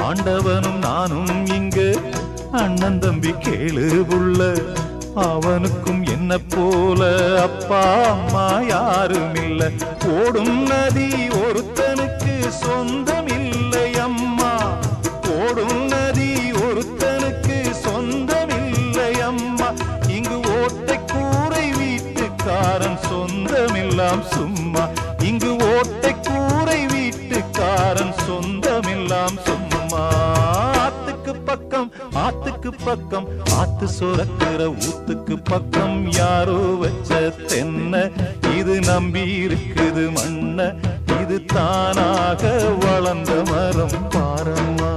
ஆண்டவனும் நானும் இங்கு அண்ணன் தம்பி கேளு புள்ள, அவனுக்கும் என்ன போல அப்பா அம்மா யாரும் இல்ல. ஓடும் நதி ஒருத்தனுக்கு சொந்தம் இல்லை அம்மா, ஓடும் நதி ஒருத்தனுக்கு சொந்தம் இல்லை அம்மா. இங்கு ஓட்டை கூரை வீட்டுக்காரன் சொந்தமெல்லாம் சும்மா, இங்கு ஓட்டை கூரை வீட்டுக்காரன் சொந்தமெல்லாம் சும்மா. ஆத்துக்கு பக்கம் ஆத்துக்கு பக்கம் ஆத்து சுரக்கிற ஊத்துக்கு பக்கம் யாரோ வச்ச தென்ன, இது நம்பி இருக்குது மண்ண, இது தானாக வளர்ந்த மரம் பாரம்மா.